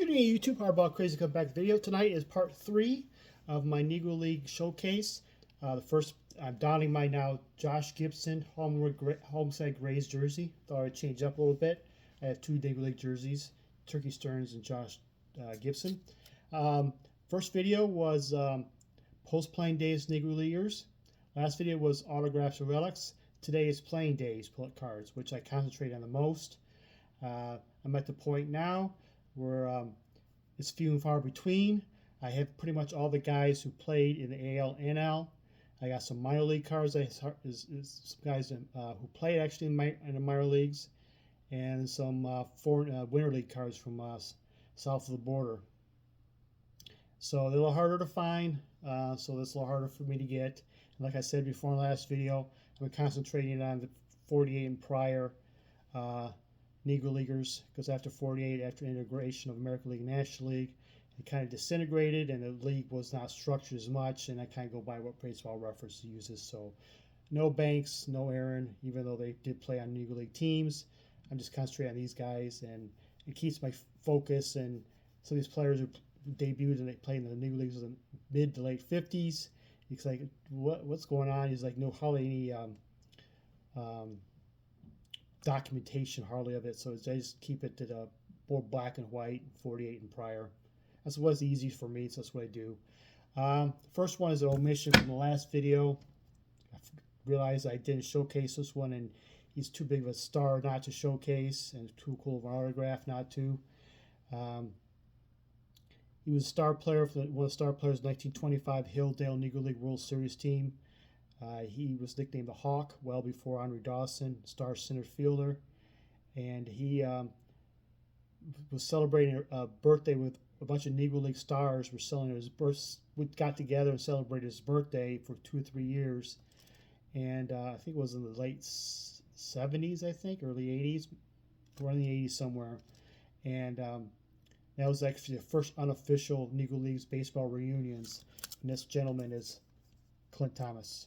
Good evening, YouTube. Hardball Crazy come back video. Tonight is part 3 of my Negro League showcase. The first, I'm donning my now Josh Gibson Homestead Grays jersey. Thought I'd change up a little bit. I have 2 Negro League jerseys, Turkey Stearns and Josh Gibson. First video was post-playing days Negro Leaguers. Last video was autographs and relics. Today is playing days cards, which I concentrate on the most. I'm at the point now where it's few and far between. I have pretty much all the guys who played in the AL, NL. I got some minor league cards. Some guys who played actually in the minor leagues, and some foreign winter league cards from south of the border. So they're a little harder to find. So that's a little harder for me to get. And like I said before in the last video, I'm concentrating on the 48 and prior Negro Leaguers, because after 48, after integration of American League and National League, it kind of disintegrated and the league was not structured as much, and I kind of go by what Baseball Reference uses. So no Banks, no Aaron, even though they did play on Negro League teams. I'm just concentrating on these guys, and it keeps my focus. And some of these players who debuted and they played in the Negro Leagues in the mid to late 50s, it's like, what's going on? He's like, no, hardly any documentation hardly of it, so I just keep it to the more black and white, 48 and prior. That's what's easy for me, so that's what I do. First one is an omission from the last video. I realized I didn't showcase this one, and he's too big of a star not to showcase, and too cool of an autograph not to. He was a star player for one of the star players of the 1925 Hilldale Negro League World Series team. He was nicknamed the Hawk well before Henry Dawson, star center fielder, and he was celebrating a birthday with a bunch of Negro League stars. Were celebrating his birth. We got together and celebrated his birthday for 2 or 3 years, and I think it was in the late 70s, I think, early 80s, or in the 80s somewhere, and that was actually the first unofficial Negro Leagues baseball reunions. And this gentleman is Clint Thomas.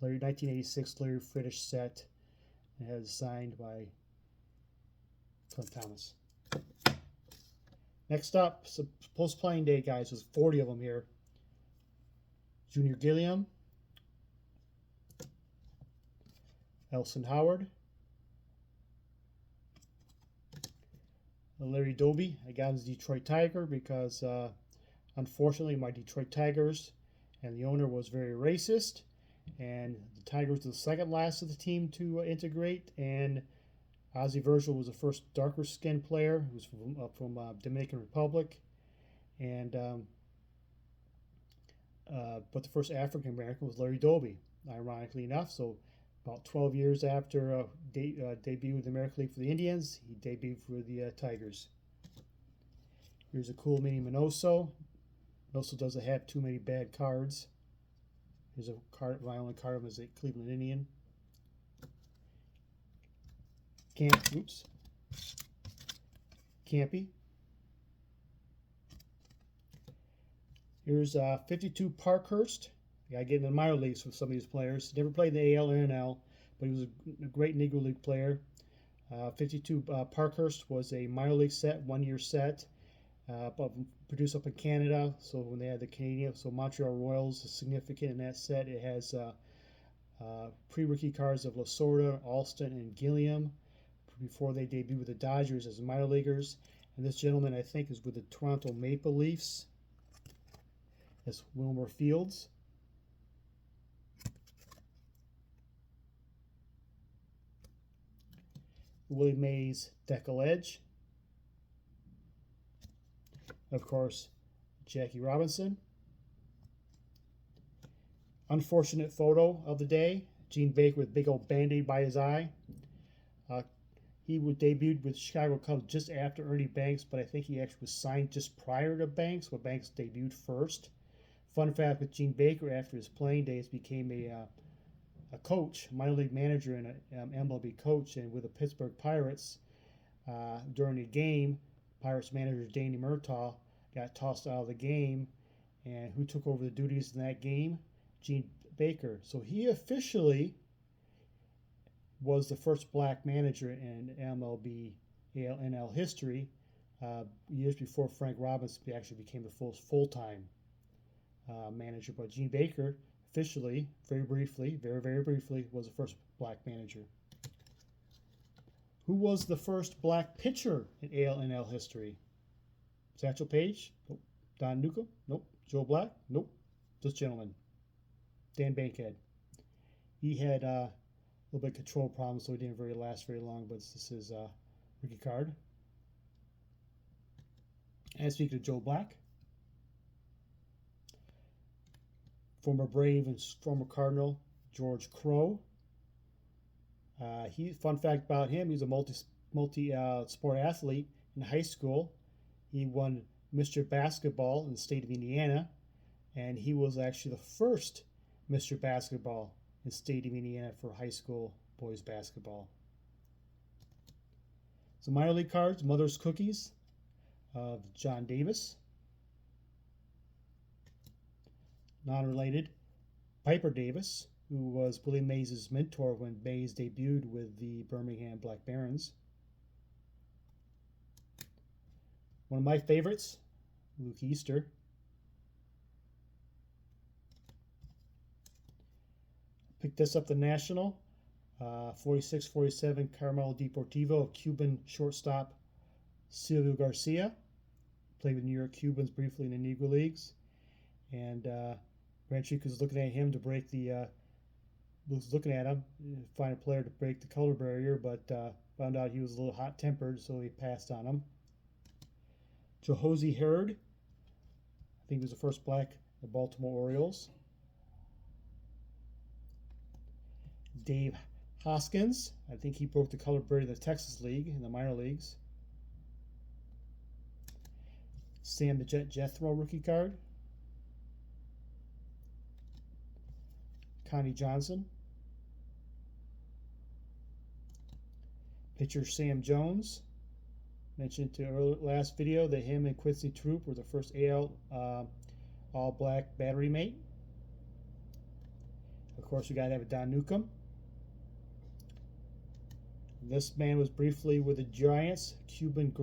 1986 Larry Frittish set, and has signed by Clint Thomas. Next up, some post-playing day guys. There's 40 of them here. Junior Gilliam, Elson Howard, Larry Doby. I got his Detroit Tiger because unfortunately my Detroit Tigers and the owner was very racist. And the Tigers were the second last of the team to integrate, and Ozzie Virgil was the first darker skinned player who was from Dominican Republic, and but the first African American was Larry Doby, ironically enough. So about 12 years after debut with the American League for the Indians, he debuted for the Tigers. Here's a cool mini Minoso. Minoso doesn't have too many bad cards. Here's a card. My only card was a Cleveland Indian. Campy. Here's 52 Parkhurst. I get in the minor leagues with some of these players. Never played in the AL or NL, but he was a great Negro League player. 52 Parkhurst was a minor league set, 1-year set. But produced up in Canada, so when they had the Canadian, so Montreal Royals is significant in that set. It has pre-rookie cards of Lasorda, Alston, and Gilliam before they debuted with the Dodgers as minor leaguers. And this gentleman, I think, is with the Toronto Maple Leafs. That's Wilmer Fields. Willie Mays, Deckle Edge. Of course, Jackie Robinson. Unfortunate photo of the day. Gene Baker with big old band-aid by his eye. He debuted with Chicago Cubs just after Ernie Banks, but I think he actually was signed just prior to Banks, when Banks debuted first. Fun fact with Gene Baker, after his playing days, became a coach, minor league manager, and an MLB coach, and with the Pittsburgh Pirates. During a game, Pirates manager Danny Murtaugh got tossed out of the game, and who took over the duties in that game? Gene Baker. So he officially was the first black manager in MLB AL NL history. years before Frank Robbins actually became the full-time manager. But Gene Baker officially, very briefly, very briefly, was the first black manager. Who was the first black pitcher in AL/NL history? Satchel Paige? Nope. Don Newcomb? Nope. Joe Black? Nope. This gentleman, Dan Bankhead. He had a little bit of control problems, so he didn't last very long, but this is rookie card. And speaking of Joe Black, former Brave and former Cardinal George Crowe. Fun fact about him: he's a multi-sport athlete in high school. He won Mr. Basketball in the state of Indiana, and he was actually the first Mr. Basketball in the state of Indiana for high school boys basketball. So minor league cards: Mother's Cookies of John Davis. Non-related, Piper Davis, who was Willie Mays' mentor when Mays debuted with the Birmingham Black Barons. One of my favorites, Luke Easter. Picked this up the National, 46-47 Carmelo Deportivo of Cuban shortstop Silvio Garcia. Played with New York Cubans briefly in the Negro Leagues. And Granchuk was looking at him to break the find a player to break the color barrier, but found out he was a little hot-tempered, so he passed on him. Johosie Hurd, I think he was the first black the Baltimore Orioles. Dave Hoskins, I think he broke the color barrier in the Texas League, in the minor leagues. Sam the Jet Jethro rookie card. Connie Johnson. Pitcher Sam Jones. Mentioned to last video that him and Quincy Troop were the first AL all-black battery mate. Of course, we got to have a Don Newcomb. This man was briefly with the Giants. Cuban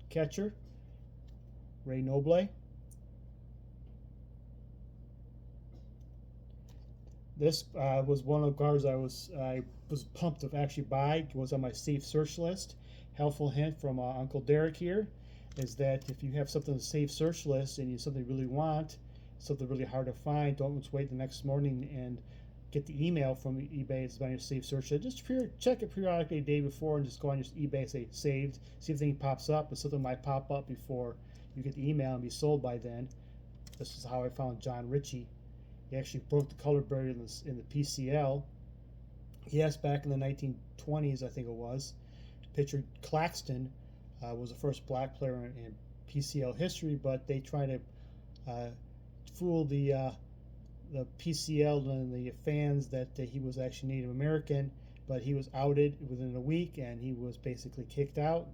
catcher Ray Noble. This was one of the cards I was pumped to actually buy. It was on my safe search list. Helpful hint from Uncle Derek here is that if you have something on the safe search list and you something you really want, something really hard to find, don't just wait the next morning and get the email from eBay. It's on your safe search list. Just check it periodically the day before and just go on your eBay and say saved. See if anything pops up, but something might pop up before you get the email and be sold by then. This is how I found John Ritchie. He actually broke the color barrier in the PCL. Yes, back in the 1920s, I think it was. Pitcher Claxton was the first black player in PCL history, but they tried to fool the PCL and the fans that he was actually Native American, but he was outed within a week and he was basically kicked out.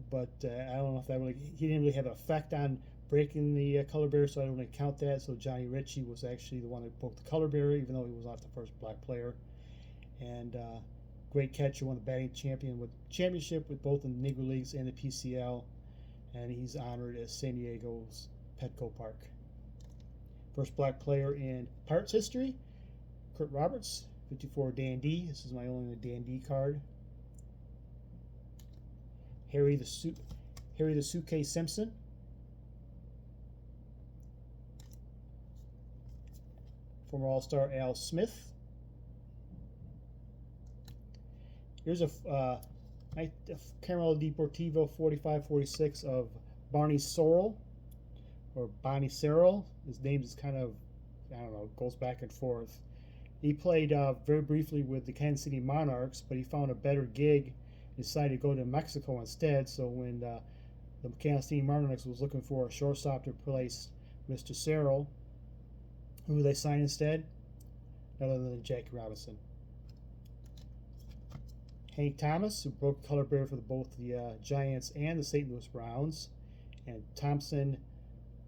But I don't know if he didn't really have an effect on breaking the color barrier, so I don't really count that. So Johnny Ritchie was actually the one that broke the color barrier, even though he was not the first black player. And great catcher, won the batting championship with both in the Negro Leagues and the PCL, and he's honored at San Diego's Petco Park. First black player in Pirates history, Kurt Roberts, 54 Dandee. This is my only Dandee card. Harry the Suitcase Simpson. Former All-Star Al Smith. Here's a Carmelo Deportivo 45-46 of Barney Sorrell, or Bonnie Sorrell. His name is kind of, I don't know, goes back and forth. He played very briefly with the Kansas City Monarchs, but he found a better gig, decided to go to Mexico instead. So when the Kansas City Monarchs was looking for a shortstop to replace Mr. Sorrell, who they signed instead? None other than Jackie Robinson. Hank Thomas, who broke color barrier for both the Giants and the St. Louis Browns. And Thompson,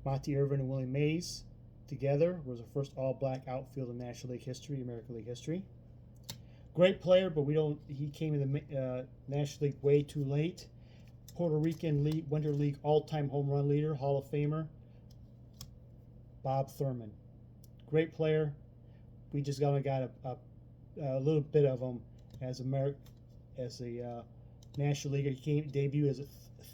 Monty Irvin, and Willie Mays together was the first all-black outfield in National League history, American League history. Great player, but he came in the National League way too late. Puerto Rican Winter League all-time home run leader, Hall of Famer, Bob Thurman. Great player. We just got a little bit of him as a National League. He debuted as a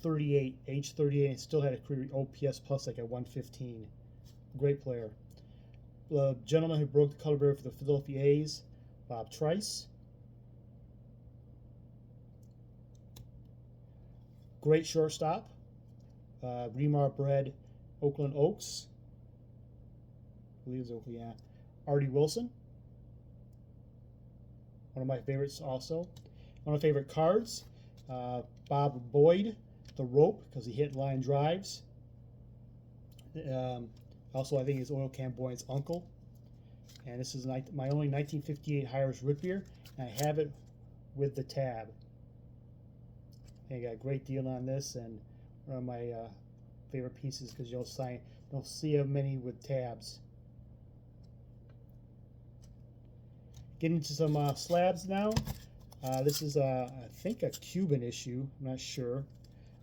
38, age 38, and still had a career OPS plus like a 115. Great player. The gentleman who broke the color barrier for the Philadelphia A's, Bob Trice. Great shortstop. Remar bred Oakland Oaks. I believe it's Oakland, yeah. Artie Wilson. One of my favorites also. One of my favorite cards. Bob Boyd, the rope, because he hit line drives. Also, I think he's Oil Can Boyd's uncle. And this is my only 1958 Irish root beer, and I have it with the tab. And I got a great deal on this, and one of my favorite pieces because you'll see many with tabs. Getting into some slabs now. This is, I think, a Cuban issue. I'm not sure.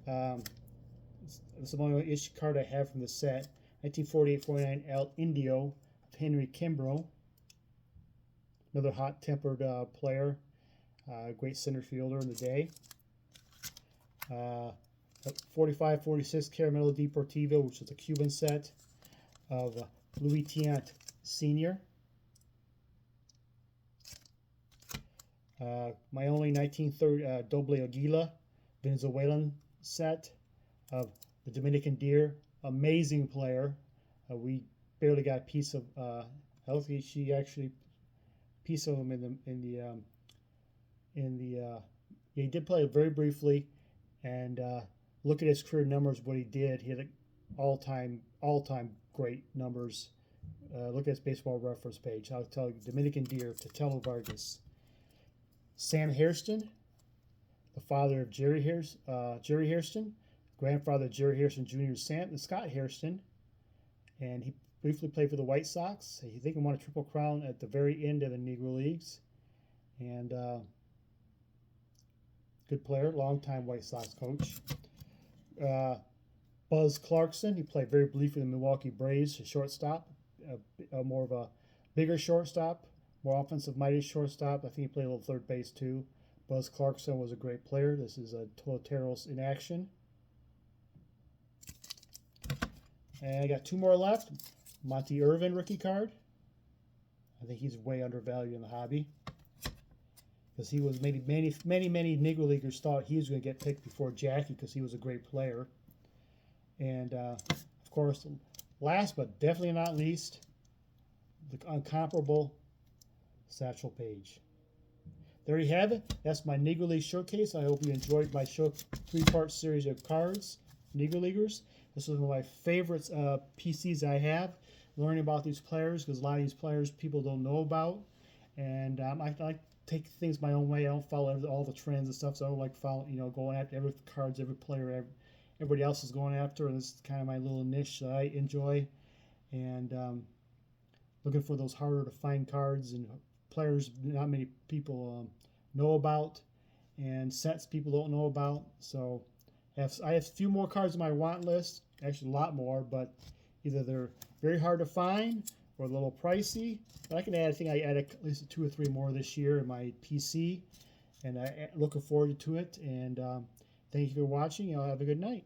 This is the only issue card I have from the set. 1948-49 El Indio of Henry Kimbrough. Another hot-tempered player. Great center fielder in the day. 45-46 Caramello Deportivo, which is a Cuban set of Louis Tiant Sr. My only 1930 Doble Aguila Venezuelan set of the Dominican Deer. Amazing player. We barely got a piece of. I don't think she actually piece of him he did play very briefly, and look at his career numbers. What he did, he had all-time great numbers. Look at his baseball reference page. I'll tell you, Dominican Deer, Tetelo Vargas. Sam Hairston, the father of Jerry Hairston, grandfather of Jerry Hairston Jr. Scott Hairston, and he briefly played for the White Sox. I think he won a Triple Crown at the very end of the Negro Leagues, and good player, longtime White Sox coach. Buzz Clarkson, he played very briefly for the Milwaukee Braves, a shortstop, more of a bigger shortstop, more offensive-minded shortstop. I think he played a little third base too. Buzz Clarkson was a great player. This is a Toteros in action. And I got two more left. Monty Irvin rookie card. I think he's way undervalued in the hobby, because he was many Negro Leaguers thought he was going to get picked before Jackie because he was a great player. And of course, last but definitely not least, the incomparable Satchel Paige. There you have it. That's my Negro League showcase. I hope you enjoyed my three-part series of cards, Negro Leaguers. This is one of my favorite PCs I have. Learning about these players, because a lot of these players people don't know about, and I like to take things my own way. I don't follow all the trends and stuff, so I don't like going after every cards, every player, everybody else is going after. And this is kind of my little niche that I enjoy, and looking for those harder to find cards and players not many people know about, and sets people don't know about. So I have a few more cards on my want list, actually a lot more, but either they're very hard to find or a little pricey. But I can add, I think I added at least 2 or 3 more this year in my PC, and I'm looking forward to it. And thank you for watching. Y'all have a good night.